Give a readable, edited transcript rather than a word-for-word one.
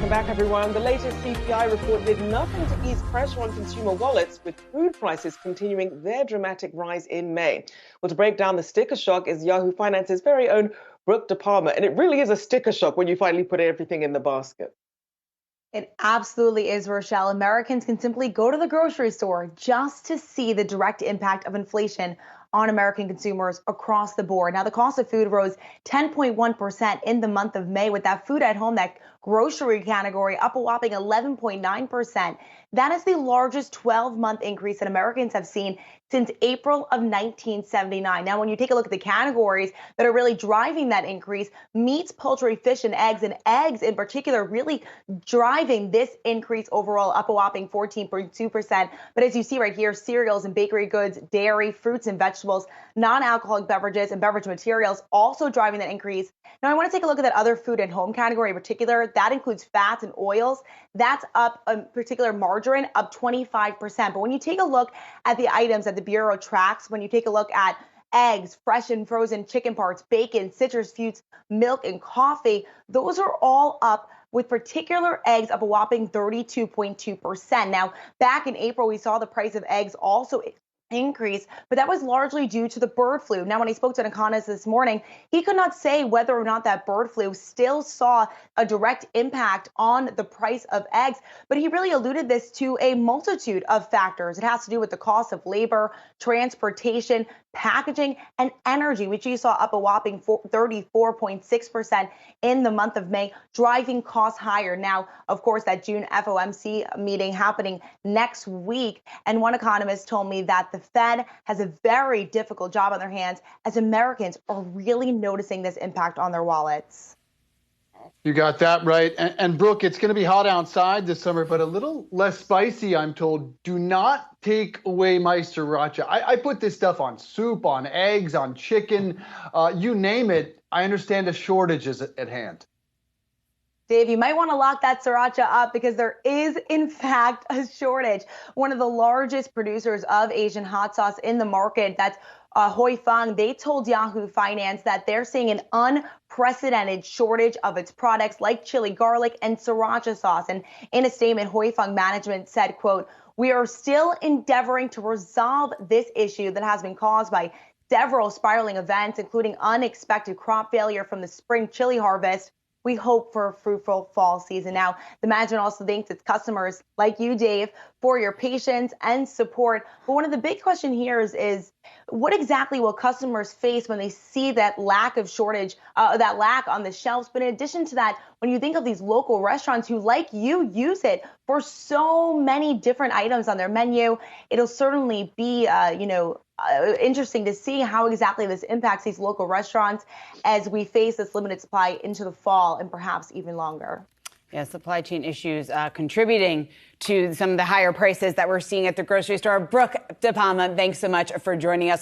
Welcome back, everyone. The latest CPI report did nothing to ease pressure on consumer wallets, with food prices continuing their dramatic rise in May. Well, to break down the sticker shock is Yahoo Finance's very own Brooke DiPalma. And it really is a sticker shock when you finally put everything in the basket. It absolutely is, Rochelle. Americans can simply go to the grocery store just to see the direct impact of inflation on American consumers across the board. Now, the cost of food rose 10.1% in the month of May, with that food at home, that grocery category, up a whopping 11.9%. That is the largest 12-month increase that Americans have seen since April of 1979. Now, when you take a look at the categories that are really driving that increase, meats, poultry, fish, and eggs in particular really driving this increase overall, up a whopping 14.2%. But as you see right here, cereals and bakery goods, dairy, fruits and vegetables, non-alcoholic beverages and beverage materials also driving that increase. Now, I want to take a look at that other food and home category in particular. That includes fats and oils. That's up, in particular margarine, up 25%. But when you take a look at the items that the Bureau tracks, when you take a look at eggs, fresh and frozen chicken parts, bacon, citrus fruits, milk, and coffee, those are all up, with particular eggs up a whopping 32.2%. Now, back in April, we saw the price of eggs also increase, but that was largely due to the bird flu. Now, when he spoke to an economist this morning, he could not say whether or not that bird flu still saw a direct impact on the price of eggs, but he really alluded this to a multitude of factors. It has to do with the cost of labor, transportation, packaging, and energy, which you saw up a whopping 34.6% in the month of May, driving costs higher. Now, of course, that June FOMC meeting happening next week, and one economist told me that the Fed has a very difficult job on their hands as Americans are really noticing this impact on their wallets. You got that right. And Brooke, it's going to be hot outside this summer, but a little less spicy, I'm told. Do not take away my Sriracha. I put this stuff on soup, on eggs, on chicken, you name it. I understand a shortage is at hand. Dave, you might want to lock that Sriracha up because there is, in fact, a shortage. One of the largest producers of Asian hot sauce in the market, that's Huy Fong, they told Yahoo Finance that they're seeing an unprecedented shortage of its products like chili garlic and Sriracha sauce. And in a statement, Huy Fong management said, quote, "We are still endeavoring to resolve this issue that has been caused by several spiraling events, including unexpected crop failure from the spring chili harvest. We hope for a fruitful fall season." Now, the management also thanks its customers like you, Dave, for your patience and support. But one of the big questions here is what exactly will customers face when they see that lack of shortage, that lack on the shelves? But in addition to that, when you think of these local restaurants who, like you, use it for so many different items on their menu, it'll certainly be, interesting to see how exactly this impacts these local restaurants as we face this limited supply into the fall and perhaps even longer. Yeah, supply chain issues contributing to some of the higher prices that we're seeing at the grocery store. Brooke DiPalma, thanks so much for joining us.